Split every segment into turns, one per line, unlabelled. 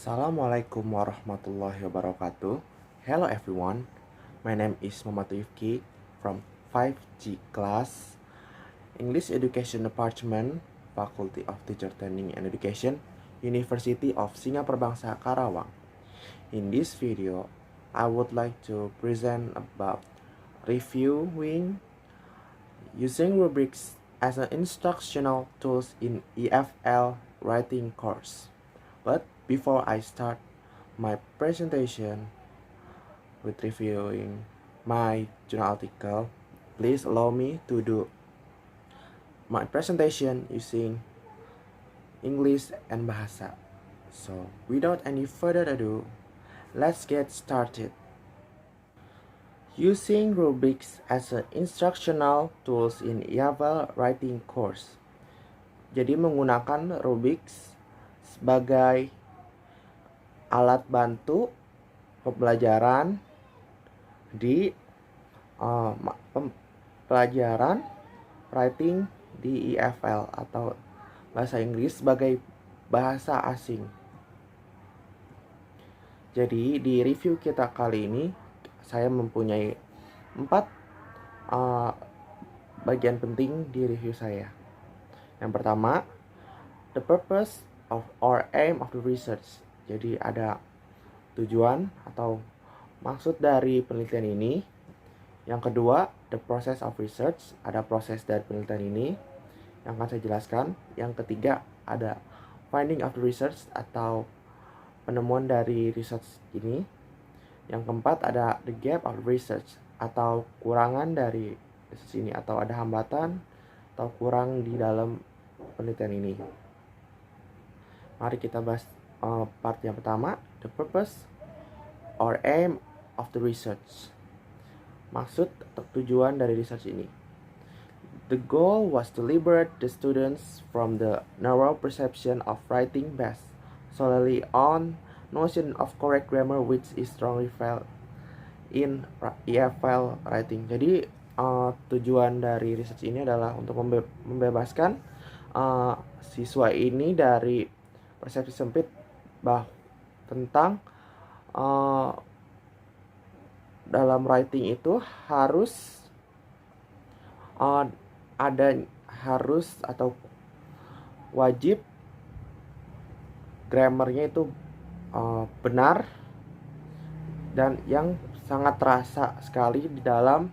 Assalamualaikum warahmatullahi wabarakatuh. Hello everyone, my name is Muhammad Rifki from 5G class, English Education Department, Faculty of Teacher Training and Education, University of Singapura Bangsa Karawang. In this video, I would like to present about reviewing using rubrics as an instructional tools in EFL writing course. But before I start my presentation with reviewing my journal article, please allow me to do my presentation using English and Bahasa. So without any further ado, let's get started. Using rubrics as an instructional tools in EFL writing course. Jadi menggunakan rubrics sebagai alat bantu pembelajaran di pelajaran writing di EFL atau bahasa Inggris sebagai bahasa asing. Jadi di review kita kali ini saya mempunyai 4 bagian penting di review saya. Yang pertama, the purpose of or aim of the research. Jadi ada tujuan atau maksud dari penelitian ini. Yang kedua, the process of research. Ada proses dari penelitian ini yang akan saya jelaskan. Yang ketiga, ada finding of the research atau penemuan dari research ini. Yang keempat, ada the gap of research atau kurangan dari research ini, atau ada hambatan atau kurang di dalam penelitian ini. Mari kita bahas part yang pertama, the purpose or aim of the research. Maksud atau tujuan dari research ini. The goal was to liberate the students from the narrow perception of writing based solely on notion of correct grammar, which is strongly felt in EFL writing. Jadi tujuan dari research ini adalah untuk membebaskan siswa ini dari persepsi sempit tentang dalam writing itu harus atau wajib grammarnya itu benar dan yang sangat terasa sekali di dalam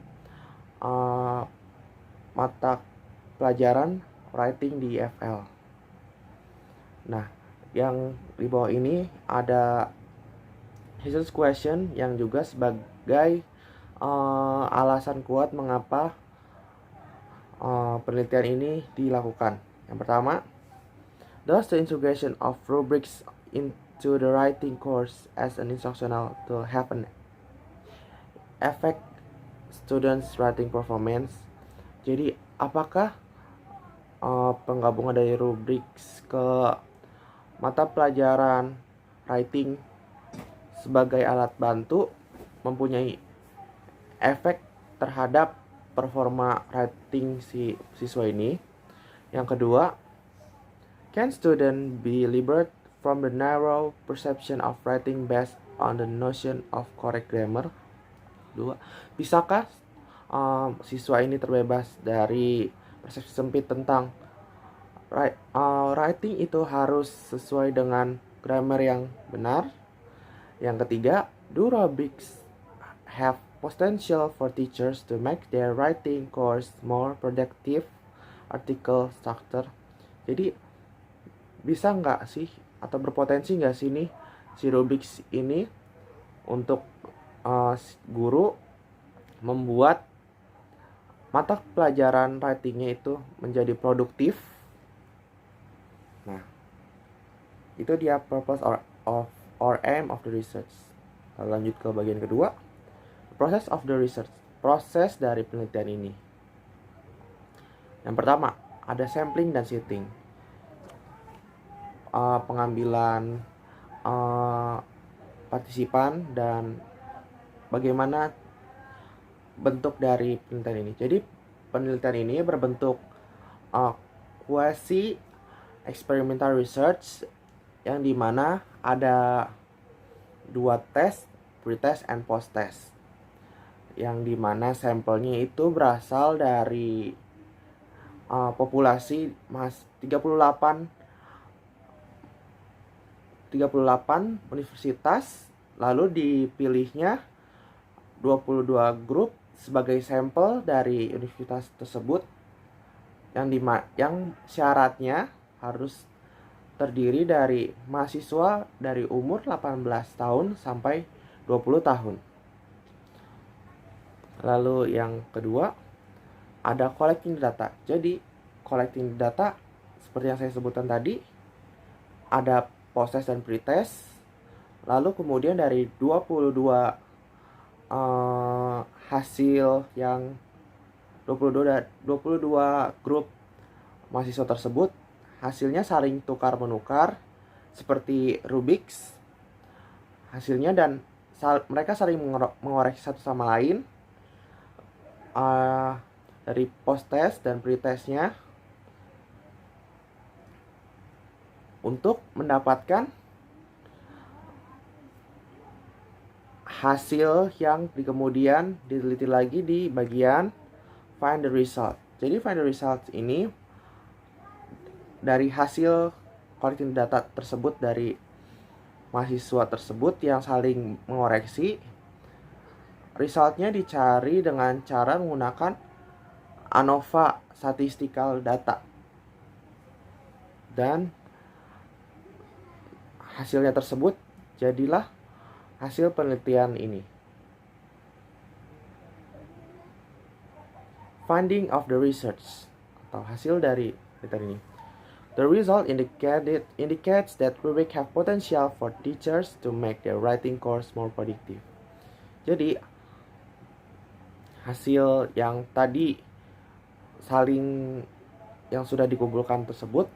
mata pelajaran writing di EFL. Nah, yang di bawah ini ada research question yang juga sebagai alasan kuat mengapa penelitian ini dilakukan. Yang pertama, does the integration of rubrics into the writing course as an instructional to have an affect students' writing performance? Jadi, apakah penggabungan dari rubrics ke mata pelajaran writing sebagai alat bantu mempunyai efek terhadap performa writing si siswa ini? Yang kedua, can student be liberated from the narrow perception of writing based on the notion of correct grammar? Dua, bisakah siswa ini terbebas dari persepsi sempit tentang writing itu harus sesuai dengan grammar yang benar? Yang ketiga, do rubrics have potential for teachers to make their writing course more productive article structure? Jadi bisa nggak sih atau berpotensi nggak sih nih si rubrics ini untuk guru membuat mata pelajaran writingnya itu menjadi produktif? Nah, itu dia purpose or aim of the research. Lalu lanjut ke bagian kedua, process of the research, proses dari penelitian ini. Yang pertama, ada sampling dan setting, pengambilan partisipan dan bagaimana bentuk dari penelitian ini. Jadi penelitian ini berbentuk quasi experimental research yang dimana ada 2 tes, pre-test and post-test, yang dimana sampelnya itu berasal dari populasi 38 universitas, lalu dipilihnya 22 grup sebagai sampel dari universitas tersebut, yang syaratnya harus terdiri dari mahasiswa dari umur 18 tahun sampai 20 tahun. Lalu yang kedua, ada collecting data. Jadi, collecting data seperti yang saya sebutkan tadi, ada post-test dan pre-test. Lalu kemudian dari 22 hasil yang 22 grup mahasiswa tersebut, hasilnya saling tukar-menukar seperti Rubik's hasilnya, dan mereka saling mengoreksi satu sama lain dari post-test dan pre-testnya untuk mendapatkan hasil yang kemudian diteliti lagi di bagian find the result. Jadi find the result ini dari hasil collecting data tersebut dari mahasiswa tersebut yang saling mengoreksi, resultnya dicari dengan cara menggunakan ANOVA statistical data, dan hasilnya tersebut jadilah hasil penelitian ini. Finding of the research atau hasil dari penelitian ini. The result indicates that rubric have potential for teachers to make their writing course more productive. Jadi hasil yang tadi yang sudah dikumpulkan tersebut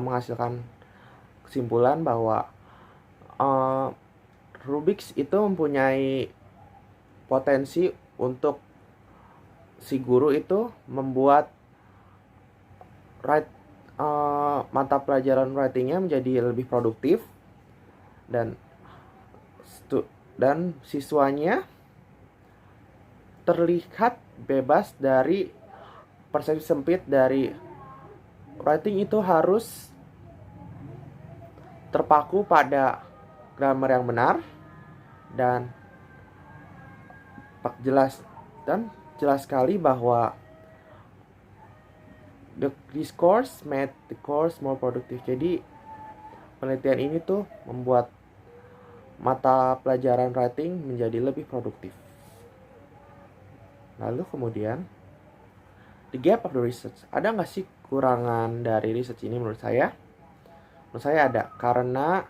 menghasilkan kesimpulan bahwa Rubik's itu mempunyai potensi untuk si guru itu membuat mata pelajaran writingnya menjadi lebih produktif, dan siswanya terlihat bebas dari persepsi sempit dari writing itu harus terpaku pada grammar yang benar dan jelas sekali bahwa this course made the course more productive. Jadi penelitian ini tuh membuat mata pelajaran writing menjadi lebih produktif. Lalu kemudian, the gap of the research. Ada nggak sih kurangan dari research ini menurut saya? Menurut saya ada, karena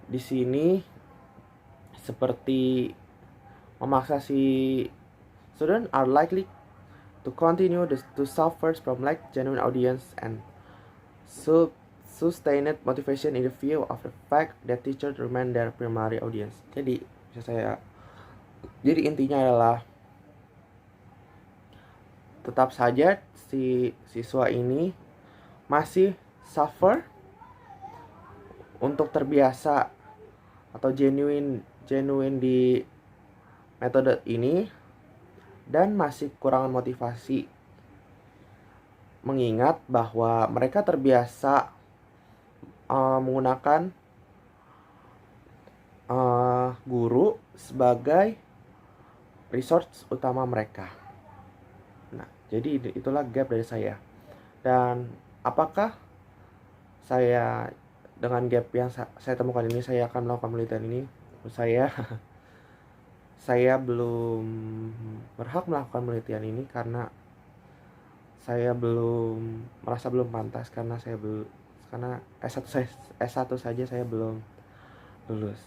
di sini seperti memaksa si student are likely to continue to suffer from lack genuine audience and sustained motivation in the view of the fact that teachers remain their primary audience. Jadi intinya adalah tetap saja si siswa ini masih suffer untuk terbiasa atau genuine di metode ini, dan masih kekurangan motivasi, mengingat bahwa mereka terbiasa menggunakan guru sebagai resource utama mereka. Nah, jadi itulah gap dari saya. Dan apakah saya dengan gap yang saya temukan ini saya akan melakukan penelitian ini? Menurut saya belum berhak melakukan penelitian ini karena saya merasa belum pantas, karena S1 saja saya belum lulus.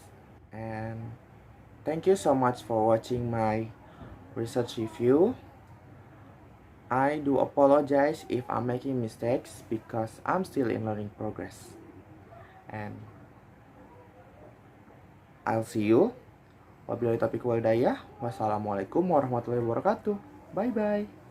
And thank you so much for watching my research review. I do apologize if I'm making mistakes because I'm still in learning progress. And I'll see you. Wabillahi taufiq wal hidayah. Wassalamualaikum warahmatullahi wabarakatuh. Bye bye.